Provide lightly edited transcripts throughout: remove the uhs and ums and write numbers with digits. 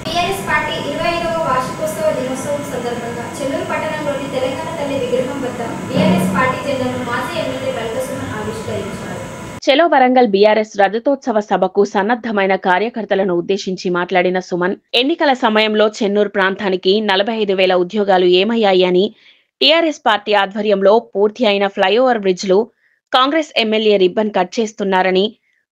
TRS party 25వ వార్షికోత్సవ దినోత్సవం సందర్భంగా చెన్నూరు పట్టణంలోని తెలంగాణ తల్లి విగ్రహం వద్ద టీఆర్ఎస్ పార్టీ జెండాను మాజీ ఎమ్మెల్యే బల్కసుమన్ ఆవిష్కరించారు. చెలో వరంగల్ బీఆర్ఎస్ రజతోత్సవ సభకు సన్నద్ధమైన కార్యకర్తలను ఉద్దేశించి మాట్లాడిన సుమన్, ఎన్నికల సమయంలో చెన్నూరు ప్రాంతానికి 45,000 ఉద్యోగాలు ఏమయ్యాయని, టీఆర్ఎస్ పార్టీ ఆధ్వర్యంలో పూర్తి అయిన ఫ్లైఓవర్ బ్రిడ్జ్లు కాంగ్రెస్ ఎమ్మెల్యే రిబ్బన్ కట్ చేస్తున్నారని,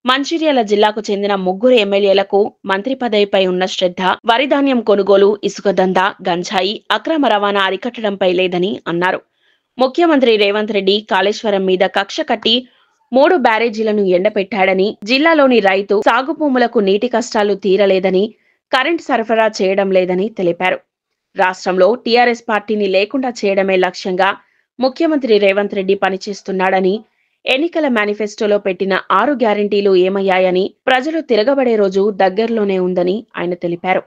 మంచిర్యాల జిల్లాకు చెందిన 3 ఎమ్మెల్యేలకు మంత్రి పదవిపై ఉన్న శ్రద్ధ వరిధాన్యం కొనుగోలు, ఇసుక దందా, గంజాయి అక్రమ రవాణా అరికట్టడంపై లేదని అన్నారు. ముఖ్యమంత్రి రేవంత్ రెడ్డి కాళేశ్వరం మీద కక్ష కట్టి 3 బ్యారేజీలను ఎండపెట్టాడని, జిల్లాలోని రైతు సాగు భూములకు నీటి కష్టాలు తీరలేదని, కరెంట్ సరఫరా చేయడం లేదని తెలిపారు. రాష్ట్రంలో టీఆర్ఎస్ పార్టీని లేకుండా చేయడమే లక్ష్యంగా ముఖ్యమంత్రి రేవంత్ రెడ్డి పనిచేస్తున్నాడని, ఎన్నికల మేనిఫెస్టోలో పెట్టిన 6 గ్యారెంటీలు ఏమయ్యాయని, ప్రజలు తిరగబడే రోజు దగ్గరలోనే ఉందని ఆయన తెలిపారు.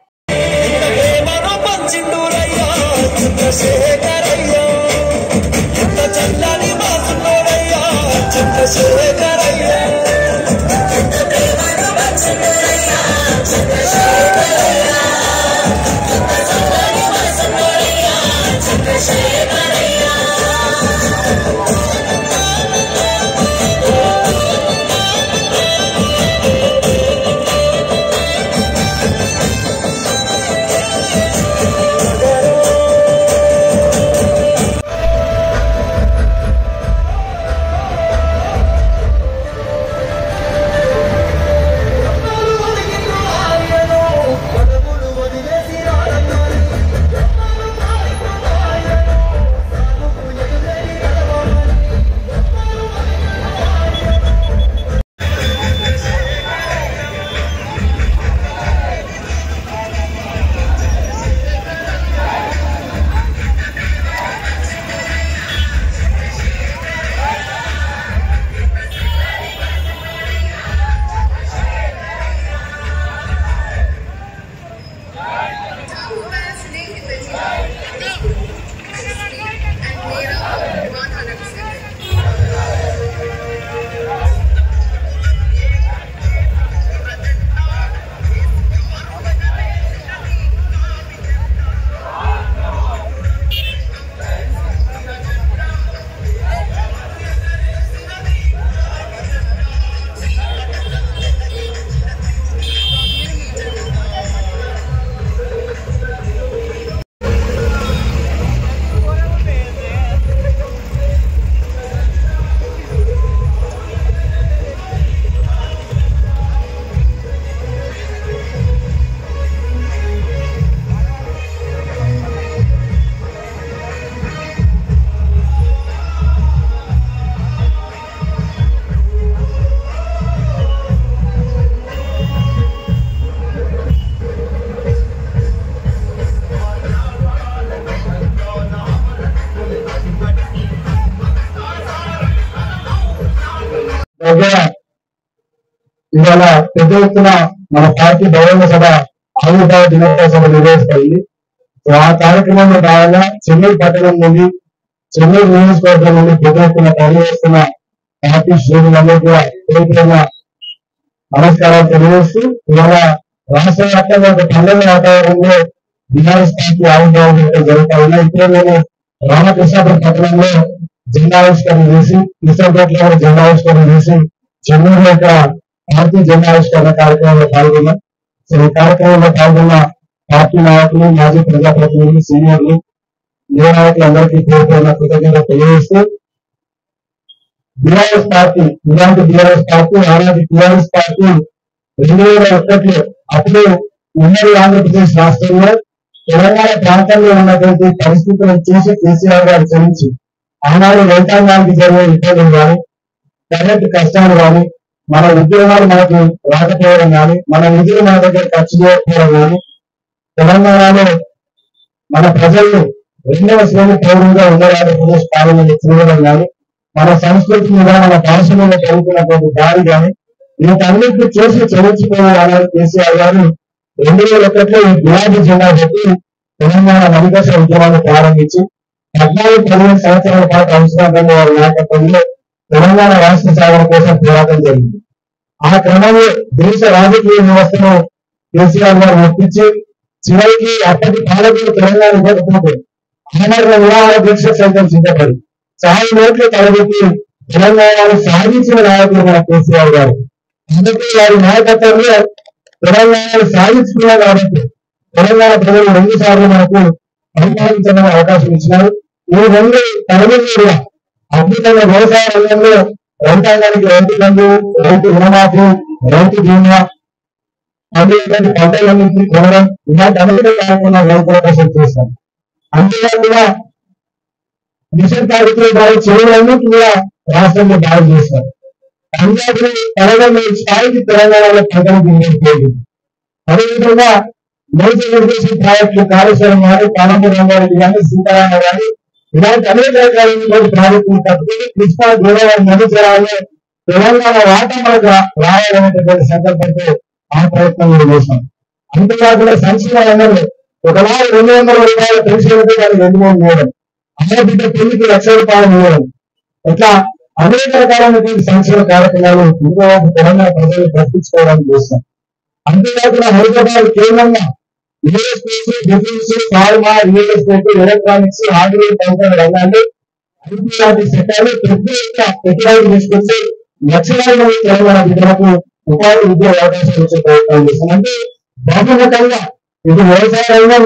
ఇవాళ పెద్ద ఎత్తున మన పార్టీ బహిరంగ సభ ఆవిర్భావ దినోత్సవ సభ నిర్వహిస్తుంది. ఆ కార్యక్రమంలో భాగంగా చెన్నూరు పట్టణం నుండి, చెన్నూరు నియోజకవర్గం నుండి పెద్ద ఎత్తున పనిచేస్తున్న పార్టీ శ్రేణులందరూ కూడా పేరుపైన నమస్కారాలు తెలియజేస్తూ, ఇవాళ రాష్ట్ర వ్యాప్తంగా ఒక పండుగ వాతావరణంలో బీఆర్ఎస్ పార్టీ ఆవిర్భావం జరుగుతా ఉన్నాయి. ఇప్పుడే నేను రామకృష్ణాపురం పట్టణంలో జెండావిష్కరణ చేసి, కృష్ణపేటలో కూడా జెండావిష్కరణ చేసి, చెన్నూరు యొక్క పార్టీ జెండావిష్కరణ కార్యక్రమంలో పాల్గొన్నాం. ఈ కార్యక్రమంలో పాల్గొన్న పార్టీ నాయకులు, మాజీ ప్రజాప్రతినిధులు, సీనియర్లు, యువ నాయకులందరికీ పేరుపైన కృతజ్ఞతలు తెలియజేస్తూ, బీఆర్ఎస్ పార్టీ ఇలాంటి బీఆర్ఎస్ పార్టీ అలాంటి టీఆర్ఎస్ పార్టీ 2001లో అప్పుడు ఉమ్మడి ఆంధ్రప్రదేశ్ రాష్ట్రంలో తెలంగాణ ప్రాంతంలో ఉన్నటువంటి పరిస్థితులను చూసి కేసీఆర్ గారు చరించి ఆనాడు రైతాంగానికి జరిగే ఇబ్బందులు కానీ, కరెంటు కష్టాలు కానీ, మన ఉద్యోగాలు మనకు రాకపోవడం కానీ, మన నిధులు మన దగ్గర ఖర్చు చేయకపోవడం కానీ, తెలంగాణలో మన ప్రజలు 2వ శ్రేణి పౌరులుగా ఆంధ్రప్రదేశ్ పాలన చూడడం కానీ, మన సంస్కృతి మీద మన భాష మీద జరుగుతున్నటువంటి దారి కానీ, వీటన్నిటిని చేసి చదివించుకోవాలని కేసీఆర్ గారు 2001లో ఈ గులాబీ జెండా పెట్టి తెలంగాణ మణికర్ష ఉద్యమాన్ని ప్రారంభించి 14-15 సంవత్సరాల పాటు అవసరంగా వారి నాయకత్వంలో తెలంగాణ రాష్ట్ర సాధన కోసం పోరాటం జరిగింది. ఆ క్రమంలో దేశ రాజకీయ వ్యవస్థను కేసీఆర్ గారు ఒప్పించి చివరికి అప్పటి పాలకులు తెలంగాణ ఇవ్వకపోతే ఆమరణ నిరాహార దీక్ష సైతం సిద్ధపడి చాలా నోట్లు తలబెట్టి తెలంగాణను సాధించిన నాయకులు మన కేసీఆర్ గారు. అందుకే వారి నాయకత్వంలో తెలంగాణను సాధించుకున్నారు కాబట్టి తెలంగాణ ప్రజలు 2 సార్లు మనకు పరిపాలించడానికి అవకాశం ఇచ్చినారు. ఈ 2 తరగతులు కూడా అద్భుతంగా వ్యవసాయ రంగంలో రైతాంగానికి రైతు బంధు, రైతు రుణమాఫీ, రైతు బీమా, పంటలన్నింటినీ కొనడం ఇలాంటి అనేక కార్యక్రమాలు రైతుల కోసం చేస్తాం. అంతేకాకుండా మిషన్ కార్యక్రమం ద్వారా చెరువులన్నింటినీ కూడా రాష్ట్రంలో బాగు చేస్తారు. పంజాబ్లో తెలంగాణ స్థాయికి తెలంగాణలో పంటలు దిగుబడి. అదేవిధంగా మేజర్ ఇరిగేషన్ ప్రాజెక్టులు కాళేశ్వరం కానీ, పాలమూరు రంగారెడ్డి కానీ, సీతారామ కానీ ఇలాంటి అనేక రకాల ప్రాజెక్టులు కట్టుకుని కృష్ణా గోదావరి నది జలాల్లో తెలంగాణ వాటా మనకు రావాలనేటటువంటి సంకల్పంతో ఆ ప్రయత్నం కూడా చేస్తాం. అంతేకాకుండా సంక్షేమ రంగంలో ఒకవేళ 200 రూపాయల పెన్షన్ ఉంటే దానికి 2,000 ఇవ్వడం, ఆడబిడ్డ పెళ్లికి 1,00,000 రూపాయలు ఇవ్వడం, ఇట్లా అనేక రకాలైనటువంటి సంక్షేమ కార్యక్రమాలు ఇంకోవైపు తెలంగాణ ప్రజలు ప్రకటించుకోవడానికి చేస్తాం. అంతేకాకుండా హైదరాబాద్ కేంద్రంగా aerospace, defence, pharma, real estate, electronics, hardware తదితర రంగాల్లో ఐటీ సెక్టార్లు పెద్ద ఎత్తున పెట్టుబడులు తీసుకొచ్చి లక్షలాది మంది తెలంగాణ బిడ్డలకు ఉపాధి ఉద్యోగ అవకాశాలు వచ్చే ప్రయత్నం చేస్తాం. అంటే బహుముఖంగా ఇది వ్యవసాయ రంగం,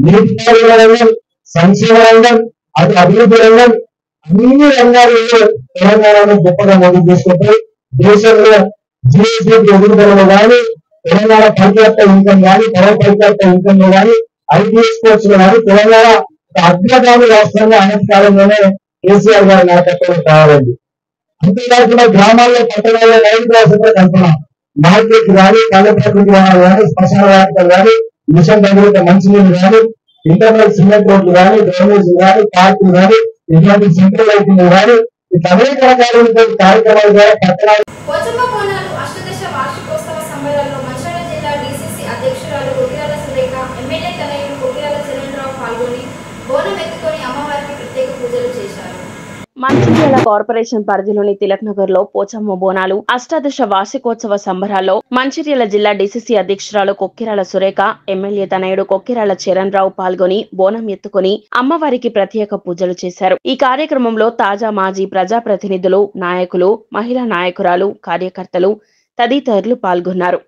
నీటిపారుదల రంగం, సంక్షేమ రంగం, అటు అభివృద్ధి రంగం, అన్ని రంగాలలో తెలంగాణను గొప్పగా ముందుకు తీసుకుంటారు. దేశంలో జిఎస్టీ ఎదుగుదలలో కానీ, తెలంగాణ పరికర్త ఇన్కమ్ కానీ, పవర్ పరికర్త ఇన్కమ్ లో కానీ, ఐటీ ఎక్స్పోర్ట్స్ లో కానీ తెలంగాణ అగ్రగామి రాష్ట్రంగా అనతి కాలంలోనే కేసీఆర్ గారి నాయకత్వంలో కావాలండి. అంతేకాకుండా గ్రామాల్లో, పట్టణాల్లో రైతు వసతుల కల్పన, మార్కెట్ కానీ, పల్లె ప్రకృతి వనాలు కానీ, శ్మశాన వాటికలు కానీ, మిషన్ దగ్గర మంచినీళ్ళు కానీ, ఇంటర్నల్ సిమెంట్ రోడ్లు కానీ, డ్రైనేజ్ కానీ, పార్కులు కానీ, ఇటువంటి సెంట్రల్ లైటింగ్ కానీ, ఇట్లా అనేక రకాలైనటువంటి కార్యక్రమాల ద్వారా పట్టణాలు. పోచమ్మ బోనాలు అష్టదశ వార్షికోత్సవ సంబరాల్లో మంచిర్యాల జిల్లా డీసీసీ అధ్యక్షురాలు కొకిరాల సురేఖ, ఎమ్మెల్యే తనయుడు కొకిరాల చరణరావు పాల్గొని బోనం ఎత్తుకొని అమ్మవారికి ప్రత్యేక పూజలు చేశారు. మంచిర్యాల కార్పొరేషన్ పరిధిలోని తిలక్ నగర్ లో పోచమ్మ బోనాలు అష్టాదశ వార్షికోత్సవ సంబరాల్లో మంచిర్యాల జిల్లా డీసీసీ అధ్యక్షురాలు కొక్కిరాల సురేఖ, ఎమ్మెల్యే తనయుడు కొక్కిరాల చరణరావు పాల్గొని బోనం ఎత్తుకుని అమ్మవారికి ప్రత్యేక పూజలు చేశారు. ఈ కార్యక్రమంలో తాజా మాజీ ప్రజాప్రతినిధులు, నాయకులు, మహిళా నాయకురాలు, కార్యకర్తలు తదితరులు పాల్గొన్నారు.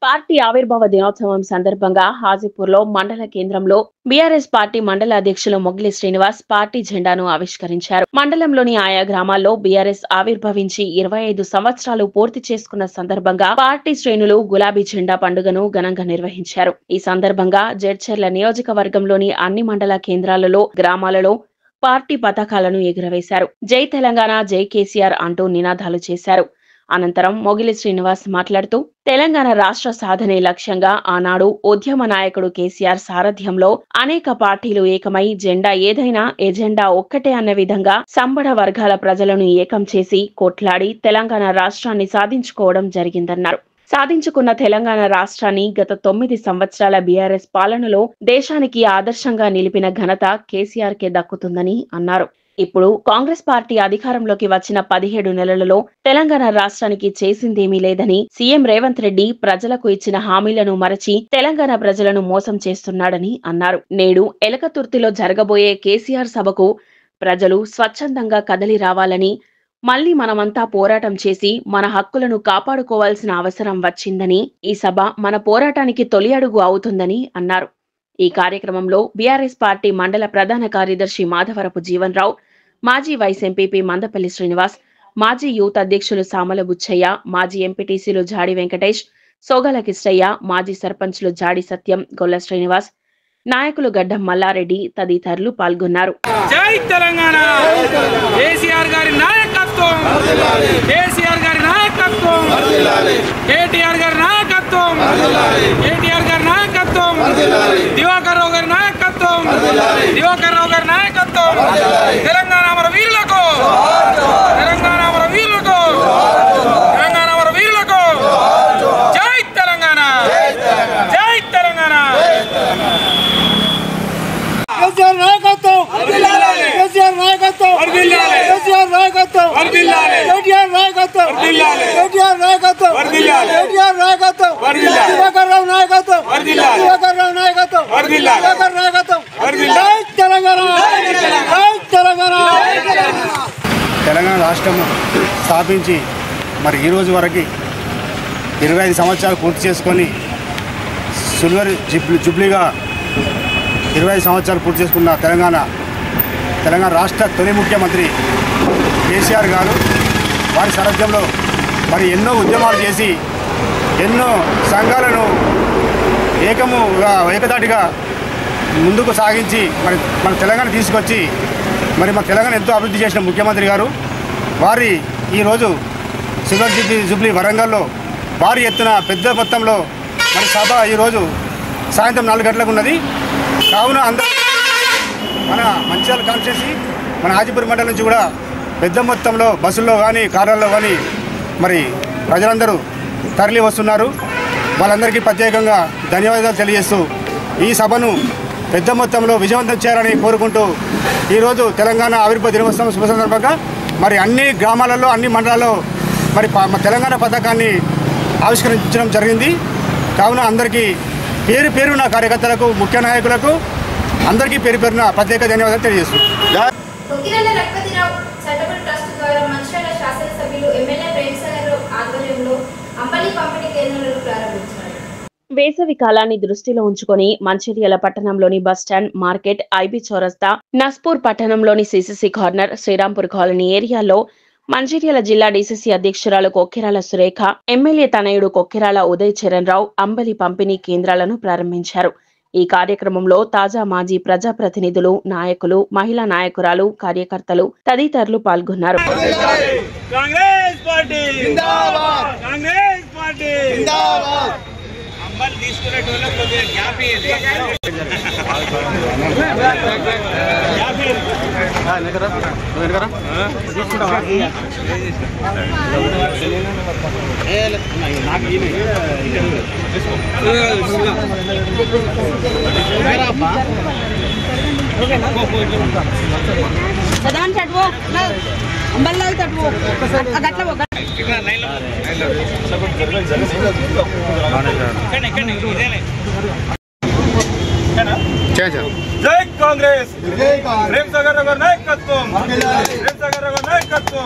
పార్టీ ఆవిర్భావ దినోత్సవం సందర్భంగా హాజీపూర్లో మండల కేంద్రంలో బీఆర్ఎస్ పార్టీ మండల అధ్యక్షులు మొగిలి శ్రీనివాస్ పార్టీ జెండాను ఆవిష్కరించారు. మండలంలోని ఆయా గ్రామాల్లో బీఆర్ఎస్ ఆవిర్భవించి 25 సంవత్సరాలు పూర్తి చేసుకున్న సందర్భంగా పార్టీ శ్రేణులు గులాబీ జెండా పండుగను ఘనంగా నిర్వహించారు. ఈ సందర్భంగా జడ్చర్ల నియోజకవర్గంలోని అన్ని మండల కేంద్రాలలో, గ్రామాలలో పార్టీ పతాకాలను ఎగురవేశారు. జై తెలంగాణ, జై కేసీఆర్ అంటూ నినాదాలు చేశారు. అనంతరం మొగిలి శ్రీనివాస్ మాట్లాడుతూ తెలంగాణ రాష్ట్ర సాధనే లక్ష్యంగా ఆనాడు ఉద్యమ నాయకుడు కేసీఆర్ సారథ్యంలో అనేక పార్టీలు ఏకమై జెండా ఏదైనా ఎజెండా ఒక్కటే అన్న విధంగా సంబడ వర్గాల ప్రజలను ఏకం చేసి కొట్లాడి తెలంగాణ రాష్ట్రాన్ని సాధించుకోవడం జరిగిందన్నారు. సాధించుకున్న తెలంగాణ రాష్ట్రాన్ని గత 9 సంవత్సరాల బీఆర్ఎస్ పాలనలో దేశానికి ఆదర్శంగా నిలిపిన ఘనత కేసీఆర్కే దక్కుతుందని అన్నారు. ఇప్పుడు కాంగ్రెస్ పార్టీ అధికారంలోకి వచ్చిన 17 నెలలలో తెలంగాణ రాష్ట్రానికి చేసిందేమీ లేదని సీఎం రేవంత్ రెడ్డి ప్రజలకు ఇచ్చిన హామీలను మరచి తెలంగాణ ప్రజలను మోసం చేస్తున్నాడని అన్నారు. నేడు ఎలకతుర్తిలో జరగబోయే కేసీఆర్ సభకు ప్రజలు స్వచ్ఛందంగా కదలి రావాలని, మళ్లీ మనమంతా పోరాటం చేసి మన హక్కులను కాపాడుకోవాల్సిన అవసరం వచ్చిందని, ఈ సభ మన పోరాటానికి తొలి అడుగు అవుతుందని అన్నారు. ఈ కార్యక్రమంలో బీఆర్ఎస్ పార్టీ మండల ప్రధాన కార్యదర్శి మాధవరపు జీవన్ రావు, మాజీ వైస్ ఎంపీపీ మందపల్లి శ్రీనివాస్, మాజీ యూత్ అధ్యక్షులు సామల బుచ్చయ్య, మాజీ ఎంపీటీసీలు జాడి వెంకటేష్, సోగల కిష్టయ్య, మాజీ సర్పంచ్లు జాడి సత్యం, గొల్ల శ్రీనివాస్, నాయకులు గడ్డం మల్లారెడ్డి తదితరులు పాల్గొన్నారు. జై తెలంగాణ, కేసీఆర్ గారి నాయకత్వం, కేసీఆర్ గారి నాయకత్వం, కేటీఆర్ గారి నాయకత్వం, కేటీఆర్ గారి నాయకత్వం, దివాకర్ రావు గారి నాయకత్వం, దివాకర్ రావు గారి నాయకత్వం, తెలంగాణ అమర వీరులకు, తెలంగాణ అమర వీరులకు, తెలంగాణ అమర వీరులకు, జై తెలంగాణ, జై తెలంగాణ. కేసీఆర్ నాయకత్వం, కేసీఆర్ నాయకత్వం, కేసీఆర్ నాయకత్వం, కేటీఆర్ నాయకత్వం, కేటీఆర్ నాయకత్వం, కేటీఆర్ నాయకత్వం, దివాకర్ రావు నాయకత్వం, దివాకర్ రావు నాయకత్వం, దివాకర్ నాయకత్వం. జై తెలంగాణ, జై తెలంగాణ. తెలంగాణ రాష్ట్రం స్థాపించి మరి ఈ రోజు వరకు 25 సంవత్సరాలు పూర్తి చేసుకొని సిల్వర్ జూబ్లీగా 25 సంవత్సరాలు పూర్తి చేసుకున్న తెలంగాణ రాష్ట్ర తొలి ముఖ్యమంత్రి కేసీఆర్ గారు వారి సారథ్యంలో మరి ఎన్నో ఉద్యమాలు చేసి ఎన్నో సంఘాలను ఏకదాటిగా ముందుకు సాగించి మరి మన తెలంగాణ తీసుకొచ్చి మరి మన తెలంగాణ ఎంతో అభివృద్ధి చేసిన ముఖ్యమంత్రి గారు వారి ఈరోజు సిల్వర్ జూబ్లీ వరంగల్లో భారీ ఎత్తున పెద్ద మొత్తంలో మరి సభ ఈరోజు సాయంత్రం 4 గంటలకు ఉన్నది. కావున అందరూ మన మంచిర్యాల కాన్స్టిట్యున్సీ మన హాజీపూర్ మండలం నుంచి కూడా పెద్ద మొత్తంలో బస్సుల్లో కానీ కార్లలో కానీ మరి ప్రజలందరూ తరలి వస్తున్నారు. వాళ్ళందరికీ ప్రత్యేకంగా ధన్యవాదాలు తెలియజేస్తూ ఈ సభను పెద్ద మొత్తంలో విజయవంతం చేయాలని కోరుకుంటూ ఈరోజు తెలంగాణ ఆవిర్భావ దినోత్సవం శుభ సందర్భంగా మరి అన్ని గ్రామాలలో అన్ని మండలాల్లో మరి తెలంగాణ పథకాన్ని ఆవిష్కరించడం జరిగింది. కావున అందరికీ పేరున కార్యకర్తలకు ముఖ్య నాయకులకు అందరికీ పేరున ప్రత్యేక ధన్యవాదాలు తెలియజేస్తున్నాను. కొక్కిరాల రఘుపతిరావు చారిటబుల్ ట్రస్ట్ ద్వారా మంచిర్యాల శాసనసభ్యులు ఎమ్మెల్యే ప్రేమసాగర్ ఆధ్వర్యంలో అంబలి పంపిణీ కేంద్రాలను ప్రారంభించారు. వేసవి కాలాన్ని దృష్టిలో ఉంచుకొని మంచిర్యాల పట్టణంలోని బస్టాండ్, మార్కెట్, ఐబీ చౌరస్తా, నస్పూర్ పట్టణంలోని సిసిసి కార్నర్, శ్రీరాంపూర్ కాలనీ ఏరియాలో మంచిర్యాల జిల్లా డీసీసీ అధ్యక్షురాలు కొక్కిరాల సురేఖ, ఎమ్మెల్యే తనయుడు కొక్కిరాల ఉదయ్ చరణ్ రావు అంబలి పంపిణీ కేంద్రాలను ప్రారంభించారు. ఈ కార్యక్రమంలో తాజా మాజీ ప్రజాప్రతినిధులు, నాయకులు, మహిళా నాయకురాలు, కార్యకర్తలు తదితరులు పాల్గొన్నారు. జై కాంగ్రెస్, ప్రేమసాగర్ గారి నాయకత్వం, ప్రేమసాగర్ గారి నాయకత్వం.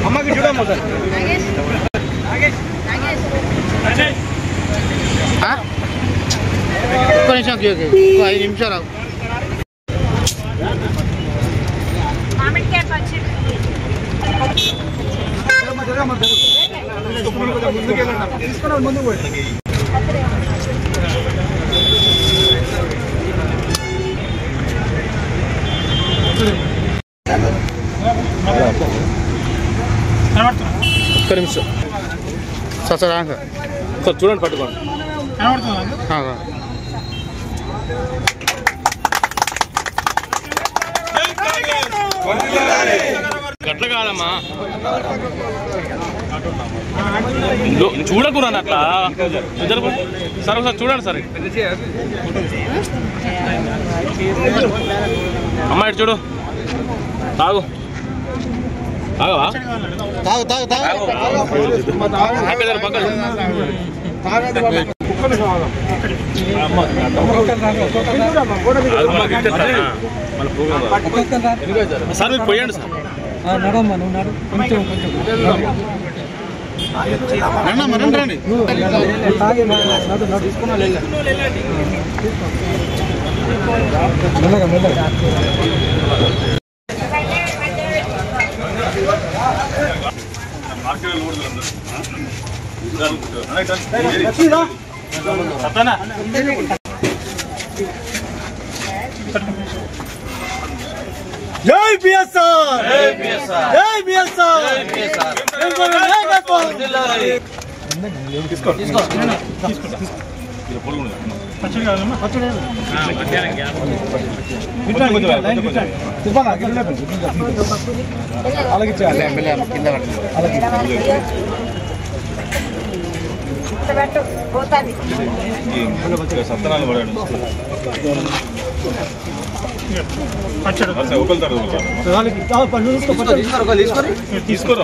అమ్మకి చూడమ్మా సార్. కొంచెం 5 నిమిషాలు. ఒక్క నిమిషం సార్ సార్ సార్ చూడండి పట్టుకోండి గట్ల కాదమ్మా చూడకురా అట్లా సార్ ఒకసారి చూడండి సార్ అమ్మాయి చూడు తాగు తాగవా తాగు తాగు తాగు సార్ మీరు పోయండి సార్ రండి జై బిఎస్ఆర్ జై బిఎస్ఆర్ సత్తనాలు పడాడు తీసుకోరా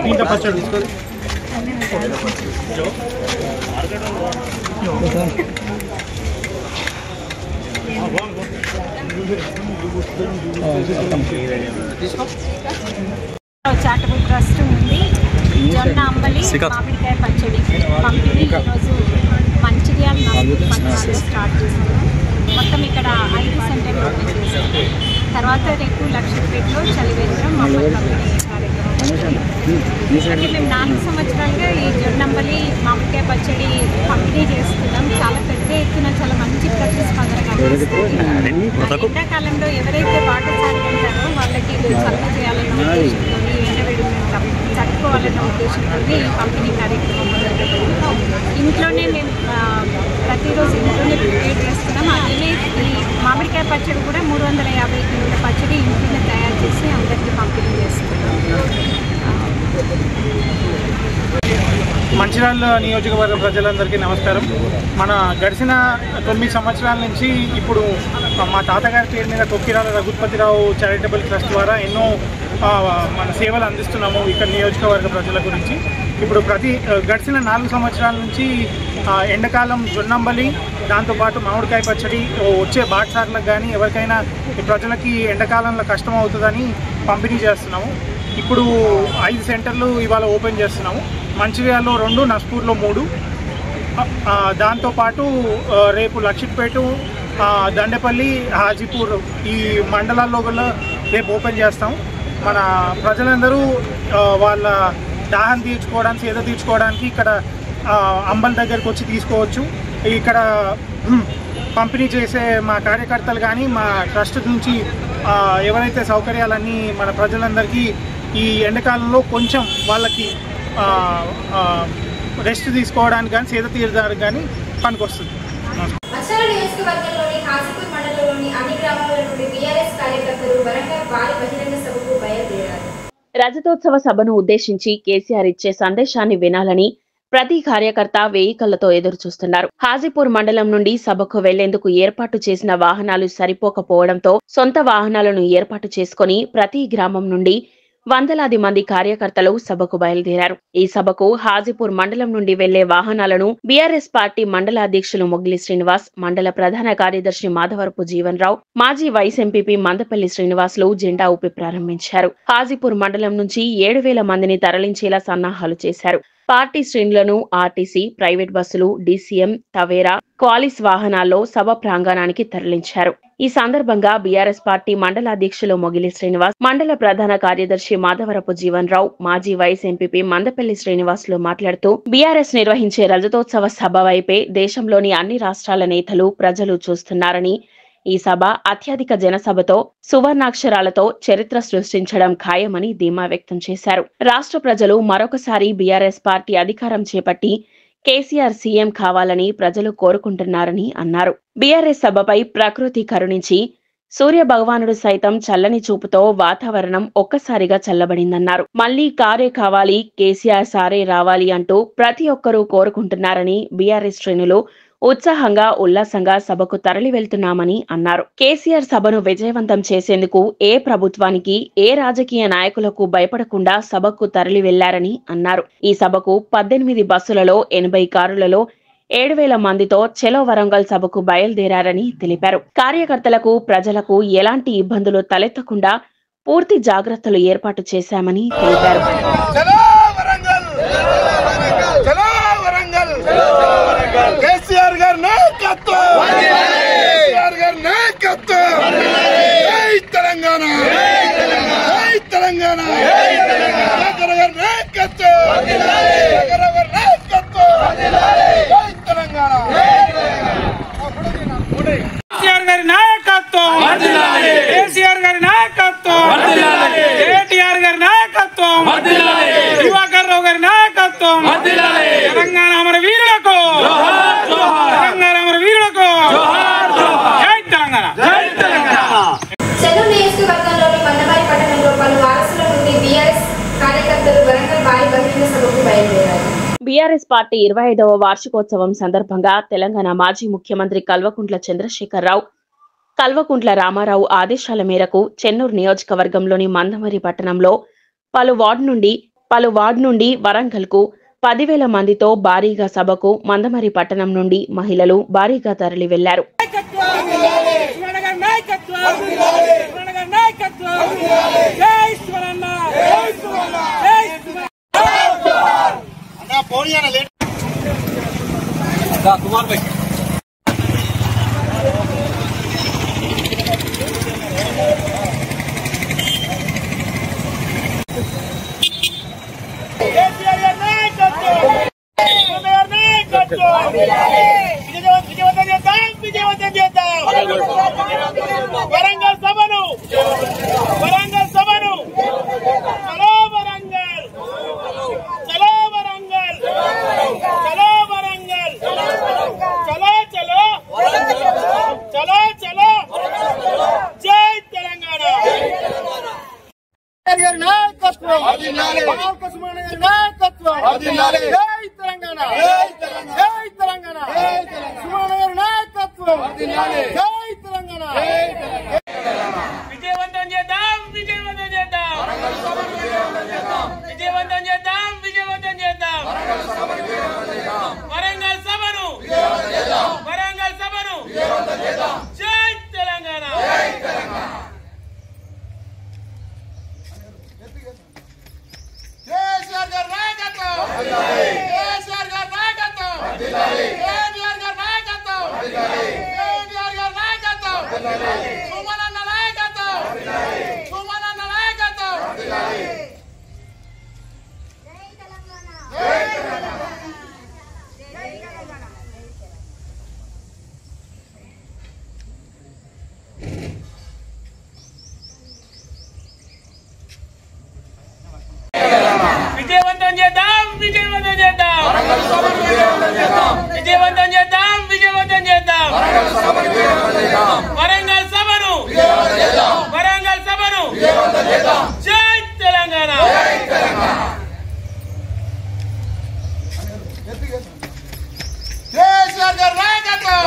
చారిటబుల్ ట్రస్ట్ ఉంది. జొన్న అంబలి మామిడికాయ పచ్చడి పంపిణీ ఈరోజు మంచిర్యాల నర్సీపట్నంలో స్టార్ట్ చేశారు. మొత్తం ఇక్కడ 5 సెంటర్లు ఓపెన్ చేశారు. తర్వాత రేపు లక్షపేటలో చలివేంద్రం మమ్మల్ని పంపిణీ కార్యక్రమం. అంటే మేము 4 సంవత్సరాలుగా ఈ జొన్నంబలి మామిడికాయ పచ్చడి పంపిణీ చేస్తున్నాం. చాలా పెద్ద ఎత్తున చాలా మంచి ప్రతిస్పందన కనిపిస్తుంది. ఎండాకాలంలో ఎవరైతే పాఠశాలలు ఉంటారో వాళ్ళకి చలవ చేయాలన్న ఉద్దేశంతో ఎండవేడి తట్టుకోవాలన్న ఉద్దేశంతో పంపిణీ కార్యక్రమం మొదలుపెట్టాము. ఇంట్లోనే మేము ప్రతిరోజు ఇంట్లోనే ప్రిపేర్ చేస్తున్నాం. అలానే ఈ మామిడికాయ పచ్చడి కూడా 350 కిలోల పచ్చడి ఇంట్లోనే తయారు చేసి అందరికీ పంపిణీ చేస్తున్నాం. మంచిర్యాల నియోజకవర్గ ప్రజలందరికీ నమస్కారం. మన గడిచిన 9 సంవత్సరాల నుంచి ఇప్పుడు మా తాతగారి పేరు మీద కొక్కిరాల రఘుపతిరావు చారిటబుల్ ట్రస్ట్ ద్వారా ఎన్నో మన సేవలు అందిస్తున్నాము ఇక్కడ నియోజకవర్గ ప్రజల గురించి. ఇప్పుడు గడిచిన 4 సంవత్సరాల నుంచి ఎండాకాలం జొన్నంబలి, దాంతోపాటు మామిడికాయ పచ్చడి వచ్చే బాటసార్లకు కానీ ఎవరికైనా ప్రజలకి ఎండాకాలంలో కష్టం అవుతుందని పంపిణీ చేస్తున్నాము. ఇప్పుడు 5 సెంటర్లు ఇవాళ ఓపెన్ చేస్తున్నాము. మంచిర్యాలలో 2, నస్పూర్లో 3. దాంతోపాటు రేపు లక్షిట్పేట, దండేపల్లి, హాజీపూర్ ఈ మండలాల్లో కూడా రేపు ఓపెన్ చేస్తాం. మన ప్రజలందరూ వాళ్ళ దాహం తీర్చుకోవడానికి, సేద తీర్చుకోవడానికి ఇక్కడ అంబల్ దగ్గరకు వచ్చి తీసుకోవచ్చు. ఇక్కడ పంపిణీ చేసే మా కార్యకర్తలు కానీ మా ట్రస్ట్ నుంచి ఎవరైతే సౌకర్యాలన్నీ మన ప్రజలందరికీ ఈ ఎండాకాలంలో కొంచెం వాళ్ళకి రెస్ట్ తీసుకోవడానికి కానీ సేద తీర్చడానికి కానీ పనికొస్తుంది. మంచిర్యాల నియోజకవర్గంలోని హాజీపూర్ మండలంలోని అన్ని గ్రామాల నుండి బీఆర్ఎస్ కార్యకర్తలు వరంగల్ భారీ బహిరంగ సభకు బయలుదేరారు. రజతోత్సవ సభను ఉద్దేశించి కేసీఆర్ ఇచ్చే సందేశాన్ని వినాలని ప్రతి కార్యకర్త 1000 కళ్లతో ఎదురు చూస్తున్నారు. హాజీపూర్ మండలం నుండి సభకు వెళ్లేందుకు ఏర్పాటు చేసిన వాహనాలు సరిపోకపోవడంతో సొంత వాహనాలను ఏర్పాటు చేసుకుని ప్రతి గ్రామం నుండి వందలాది మంది కార్యకర్తలు సభకు బయలుదేరారు. ఈ సభకు హాజీపూర్ మండలం నుండి వెళ్లే వాహనాలను బీఆర్ఎస్ పార్టీ మండల అధ్యక్షులు మొగిలి శ్రీనివాస్, మండల ప్రధాన కార్యదర్శి మాధవరపు జీవన్ రావు, మాజీ వైస్ ఎంపీపీ మందపల్లి శ్రీనివాసులు జెండా ఊపి ప్రారంభించారు. హాజీపూర్ మండలం నుంచి 7000 మందిని తరలించేలా సన్నాహాలు చేశారు. పార్టీ శ్రేణులను ఆర్టీసీ, ప్రైవేట్ బస్సులు, డీసీఎం, తవేరా, క్వాలిస్ వాహనాల్లో సభ ప్రాంగణానికి తరలించారు. ఈ సందర్భంగా బీఆర్ఎస్ పార్టీ మండల అధ్యక్షులు మొగిలి శ్రీనివాస్, మండల ప్రధాన కార్యదర్శి మాధవరపు జీవన్ రావు, మాజీ వైస్ ఎంపీపీ మందపల్లి శ్రీనివాసులు మాట్లాడుతూ బీఆర్ఎస్ నిర్వహించే రజతోత్సవ సభ వైపే దేశంలోని అన్ని రాష్ట్రాల నేతలు, ప్రజలు చూస్తున్నారని, ఈ సభ అత్యధిక జనసభతో సువర్ణాక్షరాలతో చరిత్ర సృష్టించడం ఖాయమని ధీమా వ్యక్తం చేశారు. రాష్ట్ర ప్రజలు మరొకసారి బీఆర్ఎస్ పార్టీ అధికారం చేపట్టి కేసీఆర్ సీఎం కావాలని ప్రజలు కోరుకుంటున్నారని అన్నారు. బీఆర్ఎస్ సభపై ప్రకృతి కరుణించి సూర్య భగవానుడు సైతం చల్లని చూపుతో వాతావరణం ఒక్కసారిగా చల్లబడిందన్నారు. మళ్లీ కారే కావాలి, కేసీఆర్ సారే రావాలి అంటూ ప్రతి ఒక్కరూ కోరుకుంటున్నారని బీఆర్ఎస్ శ్రేణులు ఉత్సాహంగా, ఉల్లాసంగా సభకు తరలి వెళ్తున్నామని అన్నారు. కేసీఆర్ సభను విజయవంతం చేసేందుకు ఏ ప్రభుత్వానికి, ఏ రాజకీయ నాయకులకు భయపడకుండా సభకు తరలి వెళ్లారని అన్నారు. ఈ సభకు 18 బస్సులలో 80 కారులలో 7,000 మందితో చలో వరంగల్ సభకు బయలుదేరారని తెలిపారు. కార్యకర్తలకు, ప్రజలకు ఎలాంటి ఇబ్బందులు తలెత్తకుండా పూర్తి జాగ్రత్తలు ఏర్పాటు చేశామని తెలిపారు. కేసీఆర్ గారి నాయకత్వం, కేసీఆర్ గారి నాయకత్వం, జై తెలంగాణ, జై తెలంగాణ, కేసీఆర్ గారి నాయకత్వం, కేసీఆర్ గారి నాయకత్వం, జై తెలంగాణ, కేసీఆర్ గారి నాయకత్వం, కేసీఆర్ గారి నాయకత్వం, కేటీఆర్ గారి నాయకత్వం, దివాకర్ రావు గారి నాయకత్వం, తెలంగాణ అమర వీరులకు, తెలంగాణ అమర వీరులకు, జై తెలంగాణ, జై తెలంగాణ. చెన్నూరు నియోజకవర్గంలోని మందమారి పట్టణంలో పలు వారసుల నుండి బీఆర్ఎస్ కార్యకర్తలు వరంగల్ భారీ బహిరంగ సభకు బయలుదేరారు. బీఆర్ఎస్ పార్టీ 25వ వార్షికోత్సవం సందర్భంగా తెలంగాణ మాజీ ముఖ్యమంత్రి కల్వకుంట్ల చంద్రశేఖరరావు, కల్వకుంట్ల రామారావు ఆదేశాల మేరకు చెన్నూరు నియోజకవర్గంలోని మందమరి పట్టణంలో పలు వార్డు నుండి వరంగల్కు 10,000 మందితో భారీగా సభకు మందమరి పట్టణం నుండి మహిళలు భారీగా తరలి వెళ్లారు. వరంగల్ సభను, వరంగల్ సభను, చలో వరంగల్, చలో వరంగల్, చలో వరంగల్, చలో చలో, చలో చలో, జై తెలంగాణ, నాయకత్వం, నాయకత్వం, జై తెలంగాణ, జై తెలంగాణ, సుమానగర్ నాయకత్వం, జై తెలంగాణ, విజయవంతం చేద్దాం, విజయవంతం చేద్దాం, విజయవంతం చేద్దాం, విజయవంతం చేద్దాం, వరంగల్ సభను, వరంగల్ సభను, జై తెలంగాణ. కేసీఆర్ గారి నాయకత్వం, కేసీఆర్ గారి నాయకత్వం, కేటీఆర్ గారి నాయకత్వం, కేటీఆర్ గారి నాయకత్వం, సుమనన్న నాయకత్వం, సుమనన్న నాయకత్వం, జై తెలంగాణ, జై తెలంగాణ, జై తెలంగాణ. విజయవంతం చేద్దాం, విజయవంతం చేద్దాం, విజయవంతం చేద్దాం, విజయవంతం చేద్దాం, వరంగల్ సభను, వరంగల్ సభను, జై తెలంగాణ. కేసీఆర్ గారి నాయకత్వం,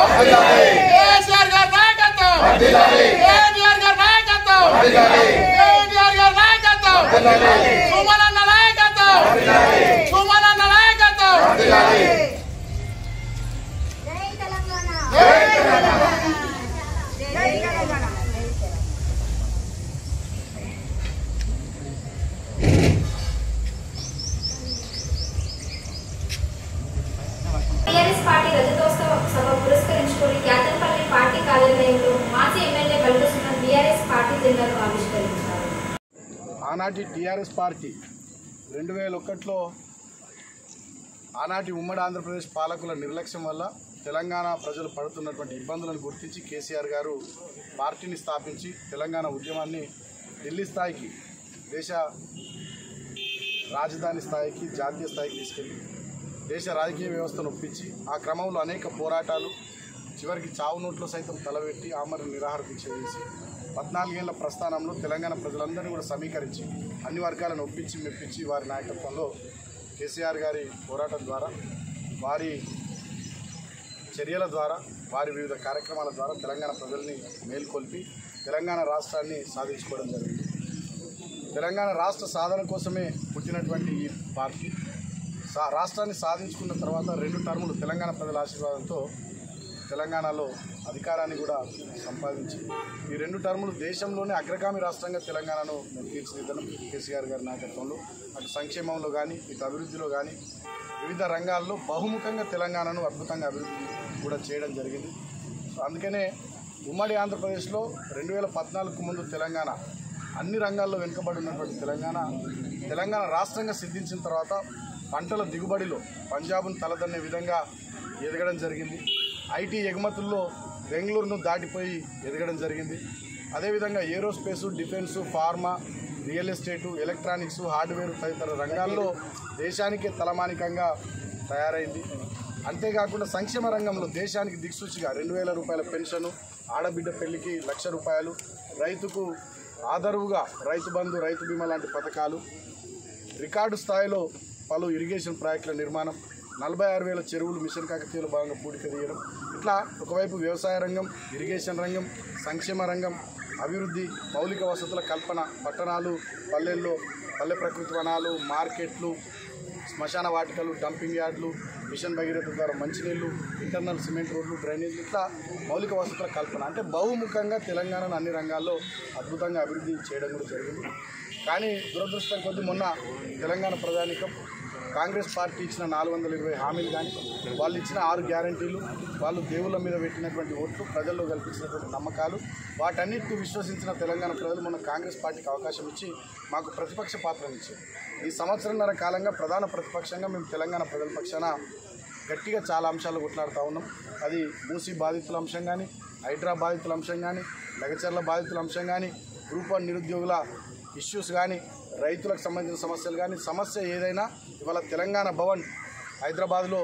కేసీఆర్ గారి నాయకత్వం, కేటీఆర్ గారి నాయకత్వం, కేటీఆర్ గారి నాయకత్వం, సుమనన్న నాయకత్వం, సుమనన్న నాయకత్వం, జై తెలంగాణ, జై తెలంగాణ, జై తెలంగాణ. ఆనాటి టీఆర్ఎస్ పార్టీ 2001లో ఆనాటి ఉమ్మడి ఆంధ్రప్రదేశ్ పాలకుల నిర్లక్ష్యం వల్ల తెలంగాణ ప్రజలు పడుతున్నటువంటి ఇబ్బందులను గుర్తించి కేసీఆర్ గారు పార్టీని స్థాపించి తెలంగాణ ఉద్యమాన్ని ఢిల్లీ స్థాయికి, దేశ రాజధాని స్థాయికి, జాతీయ స్థాయికి తీసుకెళ్ళి దేశ రాజకీయ వ్యవస్థను ఒప్పించి ఆ క్రమంలో అనేక పోరాటాలు, చివరికి చావు నోట్లో సైతం తలబెట్టి ఆమరణ నిరాహార దీక్ష చేసి 14 ఏళ్ల ప్రస్థానంలో తెలంగాణ ప్రజలందరినీ కూడా సమీకరించి అన్ని వర్గాలను ఒప్పించి మెప్పించి వారి నాయకత్వంలో కేసీఆర్ గారి పోరాటం ద్వారా, వారి చర్యల ద్వారా, వారి వివిధ కార్యక్రమాల ద్వారా తెలంగాణ ప్రజల్ని మేల్కొల్పి తెలంగాణ రాష్ట్రాన్ని సాధించుకోవడం జరిగింది. తెలంగాణ రాష్ట్ర సాధన కోసమే పుట్టినటువంటి ఈ పార్టీ రాష్ట్రాన్ని సాధించుకున్న తర్వాత 2 టర్ములు తెలంగాణ ప్రజల ఆశీర్వాదంతో తెలంగాణలో అధికారాన్ని కూడా సంపాదించి ఈ 2 టర్ములు దేశంలోనే అగ్రగామి రాష్ట్రంగా తెలంగాణను తీర్చిదిద్దడం కేసీఆర్ గారి నాయకత్వంలో అటు సంక్షేమంలో కానీ ఇటు అభివృద్ధిలో కానీ వివిధ రంగాల్లో బహుముఖంగా తెలంగాణను అద్భుతంగా అభివృద్ధి కూడా చేయడం జరిగింది. అందుకనే ఉమ్మడి ఆంధ్రప్రదేశ్లో 2014కు ముందు తెలంగాణ అన్ని రంగాల్లో వెనుకబడి ఉన్నటువంటి తెలంగాణ రాష్ట్రంగా సిద్ధించిన తర్వాత పంటల దిగుబడిలో పంజాబ్ను తలదన్నే విధంగా ఎదగడం జరిగింది. ఐటీ ఎగుమతుల్లో బెంగళూరును దాటిపోయి ఎదగడం జరిగింది. అదేవిధంగా ఏరోస్పేసు, defence, pharma, real estate, electronics, hardware తదితర రంగాల్లో దేశానికే తలమానికంగా తయారైంది. అంతేకాకుండా సంక్షేమ రంగంలో దేశానికి దిక్సూచిగా 2000 రూపాయల పెన్షను, ఆడబిడ్డ పెళ్లికి 1,00,000 రూపాయలు, రైతుకు ఆదరువుగా రైతు బంధు, రైతు బీమా లాంటి పథకాలు, రికార్డు స్థాయిలో పలు ఇరిగేషన్ ప్రాజెక్టుల నిర్మాణం, 46,000 చెరువులు మిషన్ కాకతీయలో భాగంగా పూడిక తీయడం, ఇట్లా ఒకవైపు వ్యవసాయ రంగం, ఇరిగేషన్ రంగం, సంక్షేమ రంగం, అభివృద్ధి, మౌలిక వసతుల కల్పన, పట్టణాలు, పల్లెల్లో పల్లె ప్రకృతి వనాలు, మార్కెట్లు, శ్మశాన వాటికలు, డంపింగ్ యార్డులు, మిషన్ భగీరథ ద్వారా మంచినీళ్ళు, ఇంటర్నల్ సిమెంట్ రోడ్లు, డ్రైనేజ్, ఇట్లా మౌలిక వసతుల కల్పన అంటే బహుముఖంగా తెలంగాణను అన్ని రంగాల్లో అద్భుతంగా అభివృద్ధి చేయడం కూడా జరిగింది. కానీ దురదృష్టం కొద్ది మొన్న తెలంగాణ ప్రజానీకం కాంగ్రెస్ పార్టీ ఇచ్చిన 420 హామీలు కానీ, వాళ్ళు ఇచ్చిన 6 గ్యారంటీలు, వాళ్ళు దేవుళ్ళ మీద పెట్టినటువంటి ఓట్లు, ప్రజల్లో కల్పించినటువంటి నమ్మకాలు, వాటన్నిటిని విశ్వసించిన తెలంగాణ ప్రజలు మొన్న కాంగ్రెస్ పార్టీకి అవకాశం ఇచ్చి మాకు ప్రతిపక్ష పాత్రను ఇచ్చారు. ఈ సంవత్సరంన్నర కాలంగా ప్రధాన ప్రతిపక్షంగా మేము తెలంగాణ ప్రజల పక్షాన గట్టిగా చాలా అంశాలు కొట్లాడుతూ ఉన్నాం. అది మూసీ బాధితుల అంశం కానీ, హైడ్రా బాధితుల అంశం కానీ, లగచర్ల బాధితుల అంశం కానీ, గ్రూప్ 1 నిరుద్యోగుల ఇష్యూస్ కానీ, రైతులకు సంబంధించిన సమస్యలు కానీ, సమస్య ఏదైనా ఇవాళ తెలంగాణ భవన్ హైదరాబాద్లో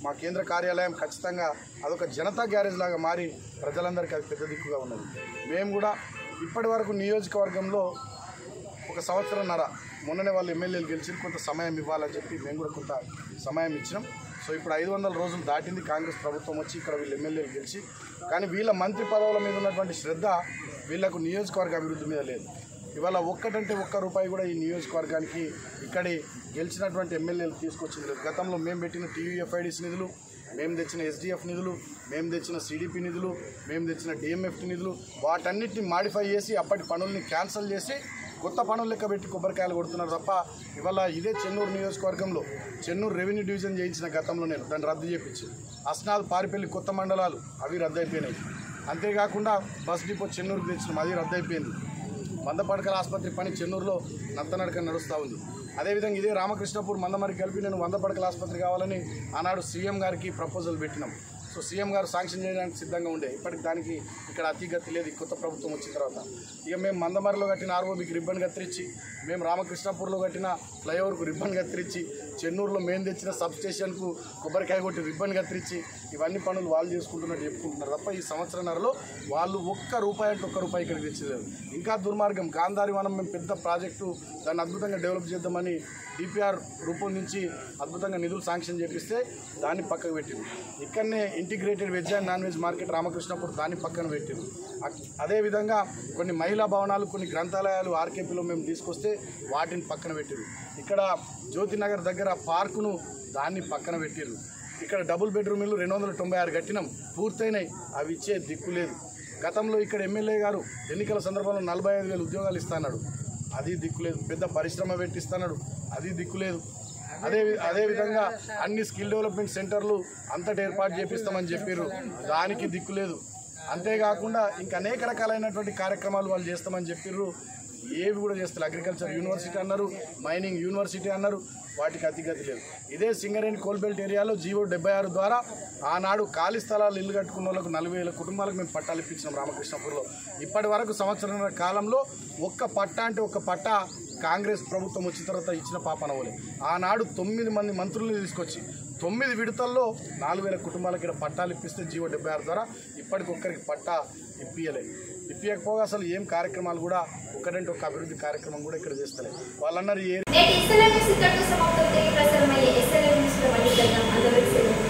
మా కేంద్ర కార్యాలయం ఖచ్చితంగా అదొక జనతా గ్యారేజ్ లాగా మారి ప్రజలందరికీ అది పెద్ద దిక్కుగా ఉన్నది. మేము కూడా ఇప్పటి వరకు నియోజకవర్గంలో 1 సంవత్సరంన్నర, మొన్ననే వాళ్ళు ఎమ్మెల్యేలు గెలిచి కొంత సమయం ఇవ్వాలని చెప్పి మేము కూడా కొంత సమయం ఇచ్చినాం. సో ఇప్పుడు 500 రోజులు దాటింది కాంగ్రెస్ ప్రభుత్వం వచ్చి, ఇక్కడ వీళ్ళు ఎమ్మెల్యేలు గెలిచి. కానీ వీళ్ళ మంత్రి పదవుల మీద ఉన్నటువంటి శ్రద్ధ వీళ్లకు నియోజకవర్గ అభివృద్ధి మీద లేదు. ఇవాళ ఒక్కటంటే ఒక్క రూపాయి కూడా ఈ నియోజకవర్గానికి ఇక్కడి గెలిచినటువంటి ఎమ్మెల్యేలు తీసుకొచ్చింది లేదు. గతంలో మేము పెట్టిన టీయూఎఫ్ఐడిస్ నిధులు, మేము తెచ్చిన ఎస్డిఎఫ్ నిధులు, మేము తెచ్చిన సిడిపి నిధులు, మేము తెచ్చిన డిఎంఎఫ్టి నిధులు, వాటన్నిటిని మాడిఫై చేసి అప్పటి పనుల్ని క్యాన్సిల్ చేసి కొత్త పనులు లెక్క పెట్టి కొబ్బరికాయలు కొడుతున్నారు తప్ప ఇవాళ ఇదే చెన్నూరు నియోజకవర్గంలో చెన్నూరు రెవెన్యూ డివిజన్ చేయించిన గతంలో నేను దాన్ని రద్దు చేయించి, అస్నాద్, పారిపల్లి కొత్త మండలాలు అవి రద్దయిపోయినాయి. అంతేకాకుండా బస్ డిపో చెన్నూరుకు తెచ్చినాం, అది రద్దయిపోయింది. 100 పడకల ఆసుపత్రి పని చెన్నూరులో నత్తనడక నడుస్తూ ఉంది. అదేవిధంగా ఇదే రామకృష్ణపూర్, మందమరికి కలిపి నేను 100 పడకల ఆసుపత్రి కావాలని ఆనాడు సీఎం గారికి ప్రపోజల్ పెట్టినాం. సో సీఎం గారు శాంక్షన్ చేయడానికి సిద్ధంగా ఉండే, ఇప్పటికి దానికి ఇక్కడ అతిగతి లేదు. కొత్త ప్రభుత్వం వచ్చిన తర్వాత ఇక మేము మందమరిలో కట్టిన ఆర్ఓబికి రిబ్బన్ కత్తిరించి, మేము రామకృష్ణపూర్లో కట్టిన ఫ్లైఓవర్కు రిబ్బన్ కత్తిరించి, చెన్నూరులో మేము తెచ్చిన సబ్ స్టేషన్కు కొబ్బరికాయ కొట్టి రిబ్బన్ కత్తిరించి, ఇవన్నీ పనులు వాళ్ళు చేసుకుంటున్నట్టు చెప్పుకుంటున్నారు తప్ప ఈ సంవత్సరంన్నరలో వాళ్ళు ఒక్క రూపాయి అంటే ఒక్క రూపాయి ఇక్కడికి తెచ్చలేదు. ఇంకా దుర్మార్గం, గాంధారి వనం మేము పెద్ద ప్రాజెక్టు దాన్ని అద్భుతంగా డెవలప్ చేద్దామని డిపిఆర్ రూపొందించి అద్భుతంగా నిధులు శాంక్షన్ చేపిస్తే దాన్ని పక్కకు పెట్టింది. ఇక్కడనే integrated veg and non veg market Ramakrishnapur దాన్ని పక్కన పెట్టింది. అదేవిధంగా కొన్ని మహిళా భవనాలు, కొన్ని గ్రంథాలయాలు ఆర్కేపీలో మేము తీసుకొస్తే వాటిని పక్కన పెట్టిరు. ఇక్కడ జ్యోతినగర్ దగ్గర పార్కును దాన్ని పక్కన పెట్టిరు. ఇక్కడ డబుల్ బెడ్రూమ్ ఇల్లు 296 కట్టినాం, పూర్తయినాయి, అవి ఇచ్చే దిక్కు లేదు. గతంలో ఇక్కడ ఎమ్మెల్యే గారు ఎన్నికల సందర్భంలో 45,000 ఉద్యోగాలు ఇస్తున్నాడు, అది దిక్కులేదు. పెద్ద పరిశ్రమ పెట్టిస్తున్నాడు, అది దిక్కులేదు. అదేవిధంగా అన్ని స్కిల్ డెవలప్మెంట్ సెంటర్లు అంతటి ఏర్పాటు చేపిస్తామని చెప్పారు, దానికి దిక్కులేదు. అంతేకాకుండా ఇంకా అనేక రకాలైనటువంటి కార్యక్రమాలు వాళ్ళు చేస్తామని చెప్పారు, ఏవి కూడా చేస్తారు. అగ్రికల్చర్ యూనివర్సిటీ అన్నారు, మైనింగ్ యూనివర్సిటీ అన్నారు, వాటికి అతిగతి లేదు. ఇదే సింగరేణి కోల్బెల్ట్ ఏరియాలో జీవో 76 ద్వారా ఆనాడు ఖాళీ స్థలాలు ఇల్లు కట్టుకున్న వాళ్ళకు 40,000 కుటుంబాలకు మేము పట్టాలు ఇప్పించినాం రామకృష్ణపూర్లో. ఇప్పటి వరకు సంవత్సరం కాలంలో ఒక్క పట్టా అంటే ఒక్క పట్టా కాంగ్రెస్ ప్రభుత్వం వచ్చిన తర్వాత ఇచ్చిన పాపనవలే. ఆనాడు 9 మంది మంత్రుల్ని తీసుకొచ్చి 9 విడతల్లో 4,000 కుటుంబాలకి ఇక్కడ పట్టాలు ఇప్పిస్తే జీవో 76 ద్వారా ఇప్పటికొక్కరికి పట్టా ఇప్పియకపోగా అసలు ఏం కార్యక్రమాలు కూడా ఒకటంటే ఒక అభివృద్ధి కార్యక్రమం కూడా ఇక్కడ చేస్తలేదు. వాళ్ళన్నారు నేటి SLM న్యూస్ ఇక్కడితో సమాప్తం. తిరిగి ప్రసారమయ్యే SLM న్యూస్లో మళ్ళీ కలుద్దాం. అందరికీ సెలవు.